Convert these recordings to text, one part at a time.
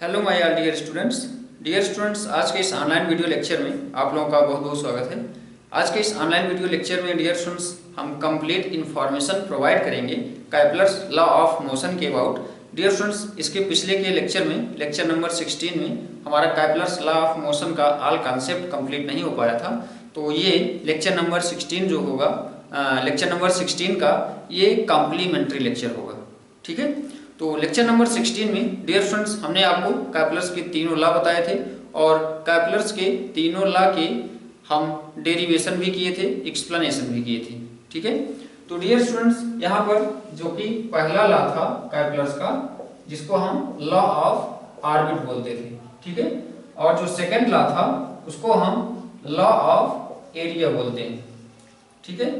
Hello my all dear students, आज के इस ऑनलाइन वीडियो लेक्चर में आप लोगों का बहुत बहुत स्वागत है। आज के इस ऑनलाइन वीडियो लेक्चर में डियर स्टूडेंट्स हम कंप्लीट इन्फॉर्मेशन प्रोवाइड करेंगे कैपलर्स लॉ ऑफ मोशन के अबाउट। डियर स्टूडेंट्स, इसके पिछले के लेक्चर में लेक्चर नंबर 16 में हमारा कैपलर्स लॉ ऑफ मोशन का ऑल कॉन्सेप्ट कंप्लीट नहीं हो पाया था। तो ये लेक्चर नंबर 16 जो होगा, लेक्चर नंबर 16 का ये कॉम्प्लीमेंट्री लेक्चर होगा। ठीक है, तो लेक्चर नंबर 16 में डियर स्टूडेंट्स हमने आपको कैपलर्स के तीनों लॉ बताए थे और कैपलर्स के तीनों लॉ के हम डेरिवेशन भी किए थे, एक्सप्लेनेशन भी किए थे। ठीक है, तो डियर स्टूडेंट्स यहाँ पर जो कि पहला लॉ था कैपलर्स का, जिसको हम लॉ ऑफ ऑर्बिट बोलते थे। ठीक है, और जो सेकेंड लॉ था उसको हम लॉ ऑफ एरिया बोलते हैं। ठीक है,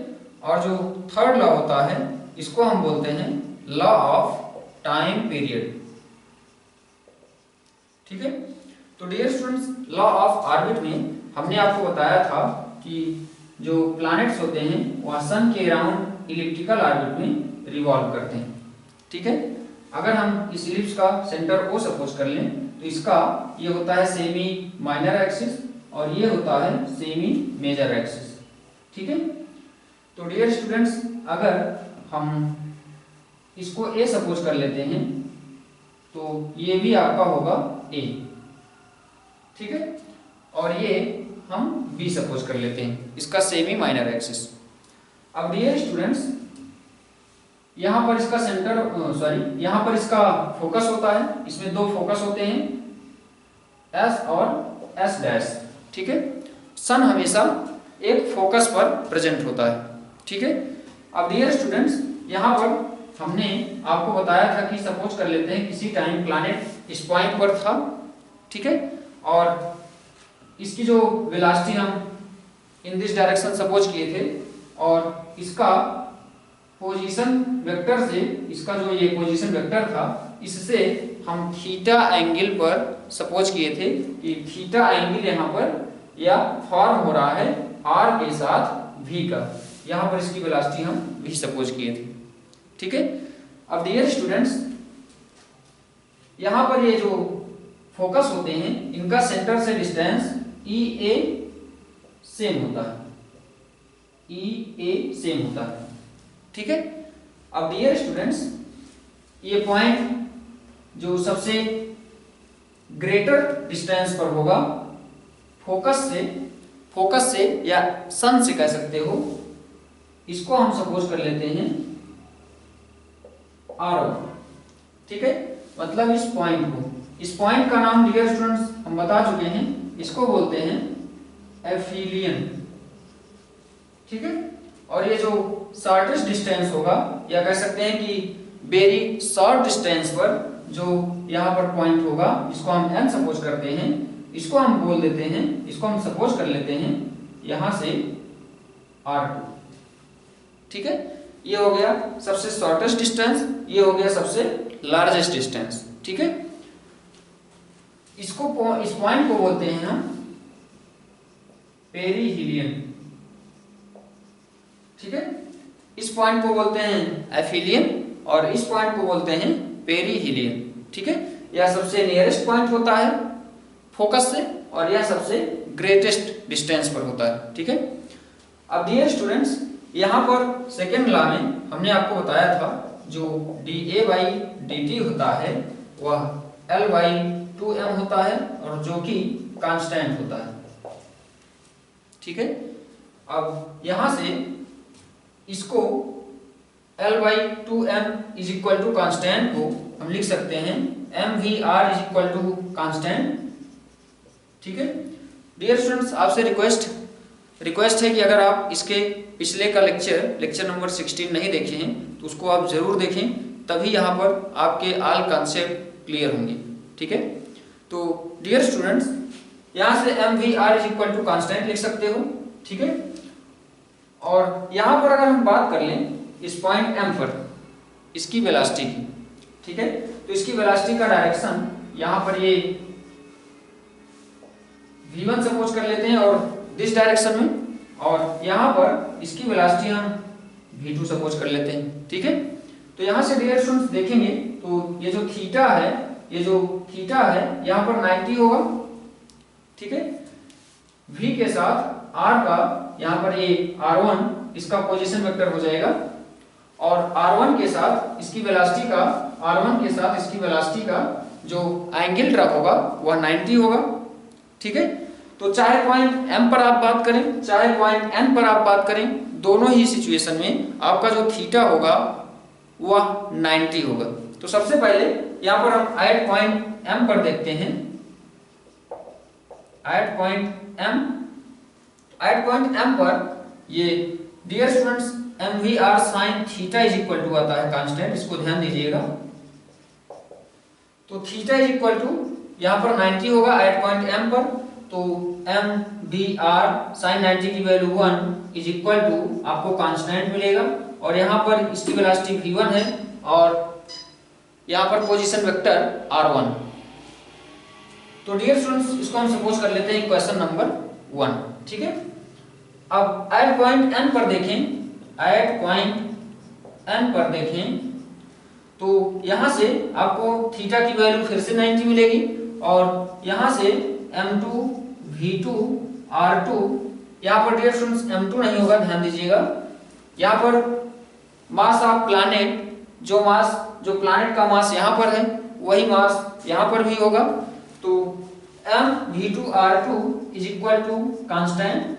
और जो थर्ड लॉ होता है इसको हम बोलते हैं लॉ ऑफ टाइम पीरियड। ठीक है, तो dear students law of orbit में हमने आपको बताया था कि जो प्लैनेट्स होते हैं वह सन के अराउंड इलिप्टिकल ऑर्बिट में रिवॉल्व करते हैं। ठीक है, अगर हम इस इलिप्स का सेंटर ओ सपोज कर लें तो इसका ये होता है सेमी माइनर एक्सिस और ये होता है सेमी मेजर एक्सिस। ठीक है, तो डियर स्टूडेंट्स अगर हम इसको ए सपोज कर लेते हैं तो ये भी आपका होगा ए। ठीक है, और ये हम बी सपोज कर लेते हैं, इसका सेमी माइनर एक्सिस। अब डियर स्टूडेंट्स यहां पर इसका सेंटर यहां पर इसका फोकस होता है, इसमें दो फोकस होते हैं एस और एस डैश। ठीक है, सन हमेशा एक फोकस पर प्रेजेंट होता है। ठीक है, अब डियर स्टूडेंट्स यहां पर हमने आपको बताया था कि सपोज कर लेते हैं किसी टाइम प्लैनेट इस पॉइंट पर था। ठीक है, और इसकी जो वेलोसिटी हम इन दिस डायरेक्शन सपोज किए थे और इसका पोजीशन वेक्टर से, इसका जो ये पोजीशन वेक्टर था इससे हम थीटा एंगल पर सपोज किए थे कि थीटा एंगल यहाँ पर या फॉर्म हो रहा है आर के साथ वी का। यहाँ पर इसकी वेलोसिटी हम वी सपोज किए थे। ठीक है, अब डियर स्टूडेंट्स यहां पर ये जो फोकस होते हैं इनका सेंटर से डिस्टेंस ई ए सेम होता है, ई ए सेम होता है। ठीक है, अब डियर स्टूडेंट्स ये पॉइंट जो सबसे ग्रेटर डिस्टेंस पर होगा फोकस से या सन से कह सकते हो, इसको हम सपोज कर लेते हैं आर। ठीक है, मतलब इस पॉइंट का नाम डियर स्टूडेंट्स हम बता चुके हैं, इसको बोलते हैं एफिलियन। ठीक है, और ये जो शॉर्टेस्ट डिस्टेंस होगा या कह सकते हैं कि वेरी शॉर्ट डिस्टेंस पर जो यहाँ पर पॉइंट होगा इसको हम एन सपोज करते हैं, इसको हम बोल देते हैं, इसको हम सपोज कर लेते हैं यहां से R2। ठीक है, ये हो गया सबसे शॉर्टेस्ट डिस्टेंस, ये हो गया सबसे लार्जेस्ट डिस्टेंस। ठीक है, इस पॉइंट को बोलते हैं हम पेरीहिलियन। ठीक है, इस पॉइंट को बोलते हैं एफिलियन और इस पॉइंट को बोलते हैं पेरीहिलियन। ठीक है, यह सबसे नियरेस्ट पॉइंट होता है फोकस से और यह सबसे ग्रेटेस्ट डिस्टेंस पर होता है। ठीक है, अब डियर स्टूडेंट्स यहाँ पर सेकेंड लॉ में हमने आपको बताया था जो dA बाई dt होता है वह L बाई 2m होता है और जो कि कांस्टेंट होता है। ठीक है, अब यहां से इसको L by 2m is equal to constant को हम लिख सकते हैं mvr is equal to constant. ठीक है, डियर स्टूडेंट्स आपसे रिक्वेस्ट है कि अगर आप इसके पिछले का लेक्चर नंबर 16 नहीं देखे हैं तो उसको आप जरूर देखें, तभी यहाँ पर आपके ऑल कॉन्सेप्ट क्लियर होंगे। ठीक है, तो डियर स्टूडेंट्स यहाँ से M V R is equal to constant लिख सकते हो। ठीक है, और यहाँ पर अगर हम बात कर लें इस पॉइंट एम पर इसकी वेलोसिटी की, ठीक है, तो इसकी वेलोसिटी का डायरेक्शन यहाँ पर ये v1 सपोज कर लेते हैं और दिस डायरेक्शन में, और यहाँ पर इसकी वेलोसिटी हम v2 सपोज कर लेते हैं। ठीक है, तो यहाँ से डियर स्टूडेंट्स देखेंगे तो ये जो थीटा है ये जो थीटा है यहाँ पर 90 होगा, ठीक है। v के साथ r का यहाँ पर ये r1 इसका पोजीशन वेक्टर हो जाएगा, और r1 के साथ इसकी वेलोसिटी का, r1 के साथ इसकी वेलोसिटी का जो एंगल ड्रॉप होगा वह 90 होगा, ठीक है। तो चाहे पॉइंट m पर आप बात करें, चाहे पॉइंट n पर आप बात करें, दोनों ही सिचुएशन में आपका जो थीटा होगा वह 90 होगा। तो सबसे पहले यहाँ पर हम एट पॉइंट m पर देखते हैं। एट पॉइंट m पर ये dear students mvr sin theta is equal to आता है कांस्टेंट, इसको ध्यान दीजिएगा। तो थीटा इज इक्वल टू यहाँ पर 90 होगा एट पॉइंट m पर, तो mvr sin 90 की वैल्यू 1 इज इक्वल टू आपको कांस्टेंट मिलेगा, और यहाँ पर इसकी वेलोसिटी v1 है और यहाँ पर पोजीशन वेक्टर r1। तो डियर स्टूडेंट्स इसको हम सपोज कर लेते हैं इक्वेशन नंबर 1, ठीक है। अब एट पॉइंट n पर देखें, एट पॉइंट n पर देखें तो यहाँ से आपको थीटा की वैल्यू फिर से 90 मिलेगी, और यहाँ से m2 v2 r2, यहाँ पर डियर स्टूडेंट्स m2 नहीं होगा, ध्यान दीजिएगा। यहाँ पर मास ऑफ प्लैनेट, जो प्लैनेट का मास यहाँ पर है वही मास यहाँ पर भी होगा, तो m v2 r2 is equal to constant,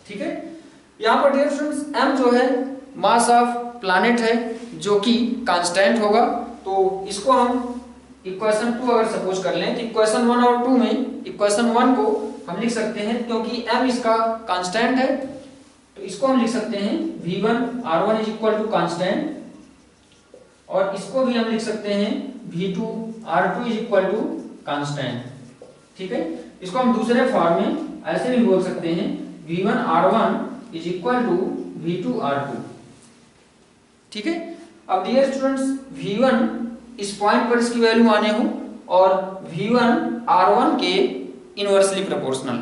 ठीक है। यहाँ पर डियर स्टूडेंट्स m जो है मास ऑफ प्लैनेट है जो कि कांस्टेंट होगा, तो इसको हम इक्वेशन 2 अगर सपोज कर लें तो इक्वेशन 1 और 2 में इक्वेशन 1 को हम लिख सकते हैं, क्योंकि m इसका कांस्टेंट है तो इसको हम लिख सकते हैं v1 r1 is equal to constant, और इसको भी हम लिख सकते हैं v2 r2 is equal to constant, ठीक है। इसको हम दूसरे फॉर्म में ऐसे भी बोल सकते हैं v1 r1 is equal to v2 r2, ठीक है। अब डियर स्टूडेंट्स v1 इस पॉइंट पर इसकी वैल्यू माने हो, और v1 r1 के इनवर्सली प्रोपोर्शनल,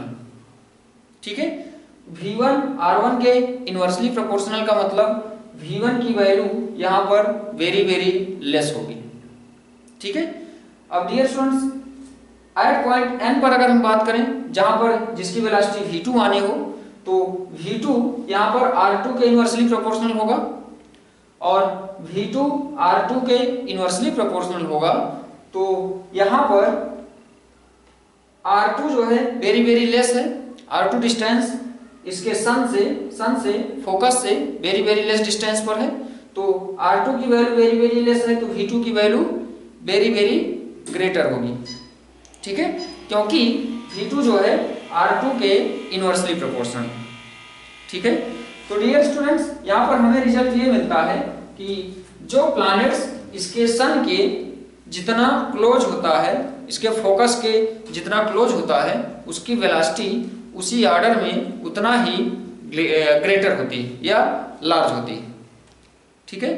ठीक है। v1 r1 के इनवर्सली प्रोपोर्शनल का मतलब v1 की वैल्यू यहाँ पर वेरी वेरी लेस होगी, ठीक है। अब dear students at point n पर अगर हम बात करें, जहां पर जिसकी वेलोसिटी v2 आने हो, तो v2 यहाँ पर r2 के इनवर्सली प्रोपोर्शनल होगा, और v2 r2 के इनवर्सली प्रोपोर्शनल होगा, तो यहाँ पर r2 जो है वेरी वेरी लेस है, r2 डिस्टेंस इसके सन से फोकस से वेरी वेरी लेस डिस्टेंस पर है, तो r2 की वैल्यू वेरी वेरी लेस है, तो v2 की वैल्यू वेरी वेरी ग्रेटर होगी, ठीक है, क्योंकि v2 जो है r2 के इनवर्सली प्रोपोर्शनल, ठीक है। तो डियर स्टूडेंट्स यहाँ पर हमें रिजल्ट ये मिलता है कि जो प्लैनेट्स इसके सन के जितना क्लोज होता है, इसके फोकस के जितना क्लोज होता है, उसकी वेलोसिटी उसी ऑर्डर में उतना ही ग्रेटर होती है या लार्ज होती है, ठीक है।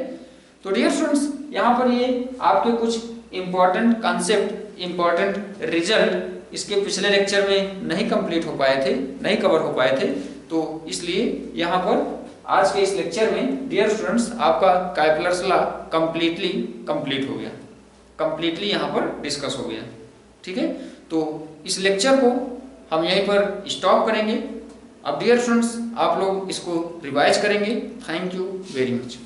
तो डियर स्टूडेंट्स यहाँ पर ये आपके कुछ इंपॉर्टेंट कॉन्सेप्ट, इंपॉर्टेंट रिजल्ट इसके पिछले लेक्चर में नहीं कंप्लीट हो पाए थे, नहीं कवर हो पाए थे, तो इसलिए यहाँ पर आज के इस लेक्चर में डियर स्टूडेंट्स आपका कैपलर्स लॉ कंप्लीट हो गया, कंप्लीटली यहाँ पर डिस्कस हो गया, ठीक है। तो इस लेक्चर को हम यहीं पर स्टॉप करेंगे। अब डियर स्टूडेंट्स आप लोग इसको रिवाइज करेंगे। Thank you very much.